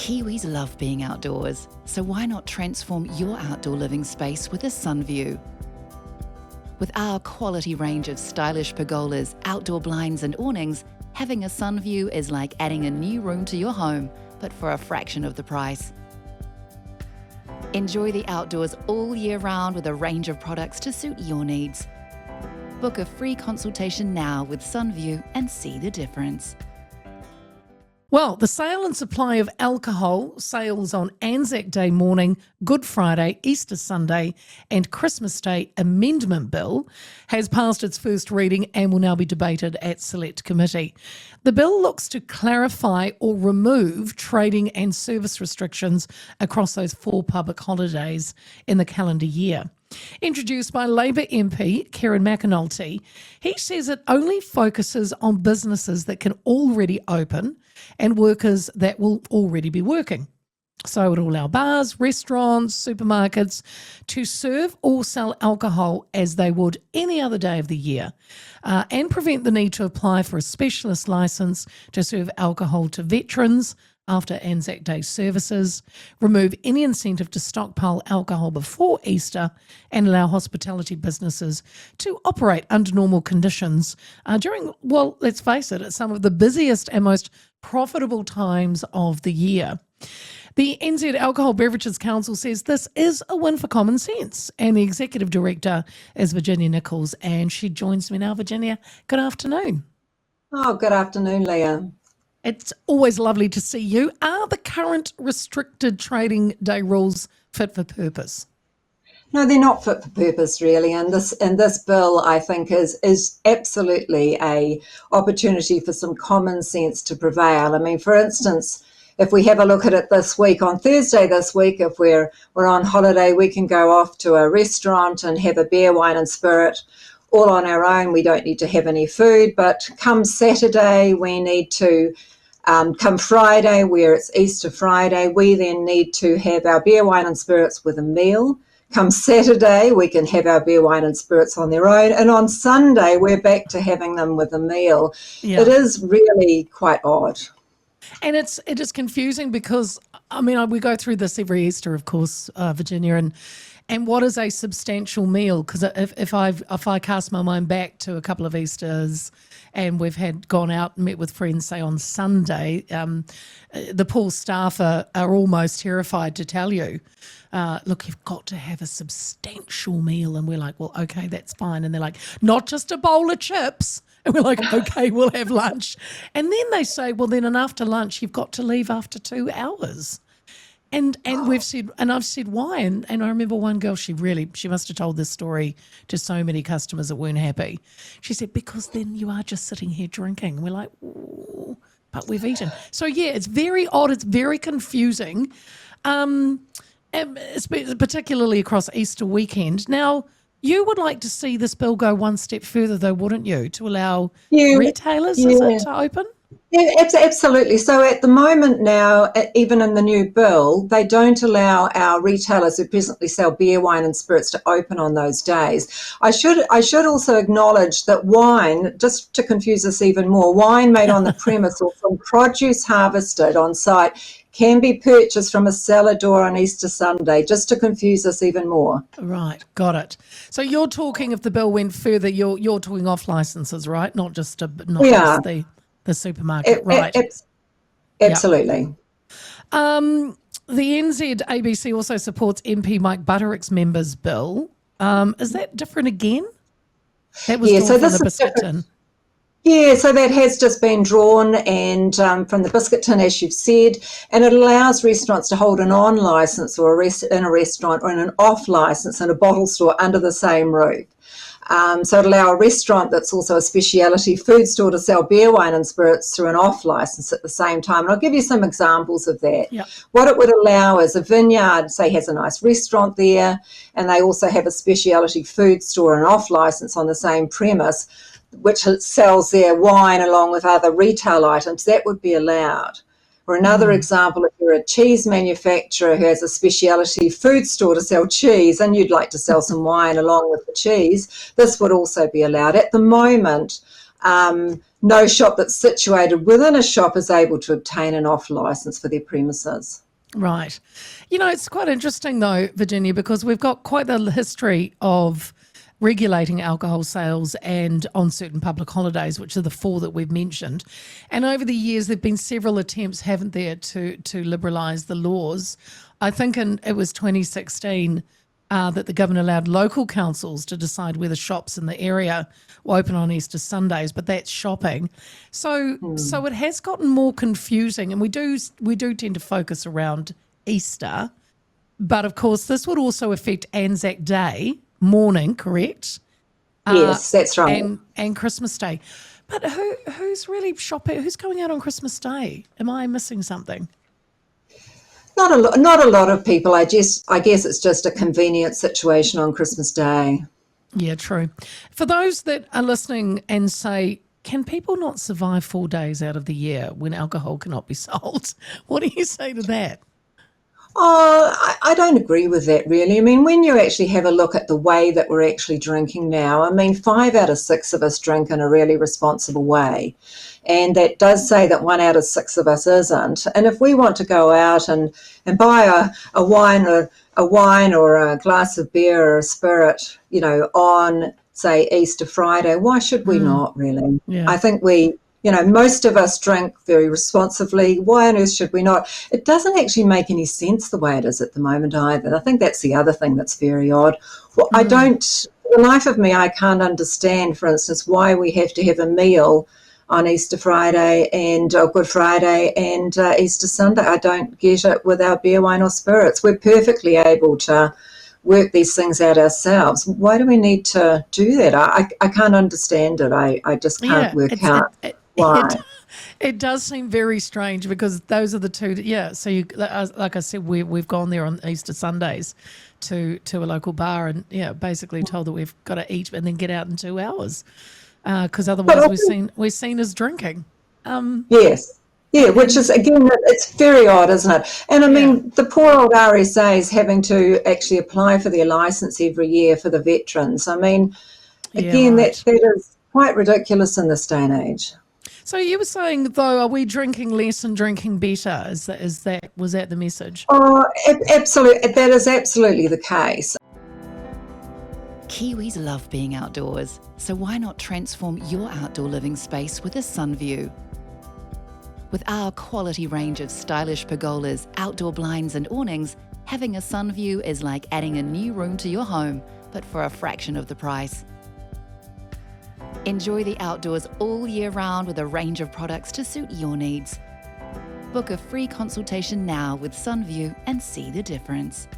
Kiwis love being outdoors, so why not transform your outdoor living space with a sun view? With our quality range of stylish pergolas, outdoor blinds and awnings, having a sun view is like adding a new room to your home, but for a fraction of the price. Enjoy the outdoors all year round with a range of products to suit your needs. Book a free consultation now with SunView and see the difference. Well, the sale and supply of alcohol sales on Anzac Day morning, Good Friday, Easter Sunday and Christmas Day Amendment Bill has passed its first reading and will now be debated at Select Committee. The bill looks to clarify or remove trading and service restrictions across those 4 public holidays in the calendar year. Introduced by Labour MP Kieran McAnulty, he says it only focuses on businesses that can already open and workers that will already be working. So it will allow bars, restaurants, supermarkets to serve or sell alcohol as they would any other day of the year, and prevent the need to apply for a specialist licence to serve alcohol to veterans after Anzac Day services, remove any incentive to stockpile alcohol before Easter, and allow hospitality businesses to operate under normal conditions during, well, let's face it, it's some of the busiest and most profitable times of the year. The NZ Alcohol Beverages Council says this is a win for common sense, and the Executive Director is Virginia Nicholls, and she joins me now. Virginia, good afternoon. Oh, good afternoon, Leah. It's always lovely to see you. Are the current restricted trading day rules fit for purpose? No, they're not fit for purpose, really. And this bill, I think, is absolutely a opportunity for some common sense to prevail. I mean, for instance, if we have a look at it this week, on Thursday this week, if we're on holiday, we can go off to a restaurant and have a beer, wine and spirit all on our own. We don't need to have any food. But come Saturday, we need to come Friday, where it's Easter Friday, we then need to have our beer, wine and spirits with a meal. Come Saturday, we can have our beer, wine and spirits on their own. And on Sunday, we're back to having them with a meal. Yeah. It is really quite odd. And it is confusing because, I mean, we go through this every Easter, of course, Virginia, and what is a substantial meal? Because if I cast my mind back to a couple of Easters and we've gone out and met with friends, say on Sunday, the poor staff are almost terrified to tell you, look, you've got to have a substantial meal. And we're like, well, okay, that's fine. And they're like, not just a bowl of chips. And we're like, okay, we'll have lunch. And then they say, well, then and after lunch, you've got to leave after 2 hours. And we've said, and I've said, why? And I remember one girl, she must have told this story to so many customers that weren't happy. She said, because then you are just sitting here drinking. And we're like, ooh, but we've eaten. So yeah, it's very odd. It's very confusing, particularly across Easter weekend. Now, you would like to see this bill go one step further, though, wouldn't you, to allow retailers to open? Yeah, absolutely. So at the moment now, even in the new bill, they don't allow our retailers who presently sell beer, wine and spirits to open on those days. I should also acknowledge that wine, just to confuse us even more, wine made on the premise or from produce harvested on site can be purchased from a cellar door on Easter Sunday, just to confuse us even more. Right, got it. So you're talking, if the bill went further, you're talking off licences, right? Not just the supermarket, right? Absolutely. Yep. The NZ ABC also supports MP Mike Butterick's members' bill. Is that different again? That was drawn from the biscuit tin. Yeah, so that has just been drawn and from the biscuit tin, as you've said, and it allows restaurants to hold an on licence or in a restaurant or in an off licence in a bottle store under the same roof. So it'll allow a restaurant that's also a specialty food store to sell beer, wine and spirits through an off licence at the same time. And I'll give you some examples of that. Yep. What it would allow is a vineyard, say, has a nice restaurant there, and they also have a specialty food store and off licence on the same premise, which sells their wine along with other retail items. That would be allowed. Or another example, if you're a cheese manufacturer who has a specialty food store to sell cheese and you'd like to sell some wine along with the cheese, this would also be allowed. At the moment, no shop that's situated within a shop is able to obtain an off licence for their premises. Right. It's quite interesting though, Virginia, because we've got quite the history of regulating alcohol sales and on certain public holidays, which are the 4 that we've mentioned. And over the years, there've been several attempts, haven't there, to liberalise the laws. I think it was 2016 that the government allowed local councils to decide whether shops in the area were open on Easter Sundays, but that's shopping. So it has gotten more confusing, and we do tend to focus around Easter. But of course, this would also affect Anzac Day morning, correct? Yes, that's right. And Christmas Day. But who's really shopping? Who's going out on Christmas Day? Am I missing something? Not a lot of people. I guess it's just a convenient situation on Christmas Day. Yeah, true. For those that are listening and say, can people not survive 4 days out of the year when alcohol cannot be sold? What do you say to that? Oh, I don't agree with that, really. I mean, when you actually have a look at the way that we're actually drinking now, I mean, 5 out of 6 of us drink in a really responsible way. And that does say that 1 out of 6 of us isn't. And if we want to go out and buy a wine or a glass of beer or a spirit, on, say, Easter Friday, why should we not, really? Yeah. I think most of us drink very responsibly. Why on earth should we not? It doesn't actually make any sense the way it is at the moment either. I think that's the other thing that's very odd. Well, for the life of me, I can't understand, for instance, why we have to have a meal on Easter Friday and Good Friday and Easter Sunday. I don't get it with our beer, wine or spirits. We're perfectly able to work these things out ourselves. Why do we need to do that? I can't understand it. I just can't work out why. It does seem very strange because those are the two. Yeah. So like I said, we've gone there on Easter Sundays to a local bar and basically told that we've got to eat and then get out in 2 hours because otherwise we're seen as drinking. Yes. Yeah, which is, again, it's very odd, isn't it? And I mean, the poor old RSA is having to actually apply for their licence every year for the veterans. I mean, again, that is quite ridiculous in this day and age. So you were saying, though, are we drinking less and drinking better? Was that the message? Oh, absolutely. That is absolutely the case. Kiwis love being outdoors, so why not transform your outdoor living space with a sun view? With our quality range of stylish pergolas, outdoor blinds and awnings, having a sun view is like adding a new room to your home, but for a fraction of the price. Enjoy the outdoors all year round with a range of products to suit your needs. Book a free consultation now with Sunview and see the difference.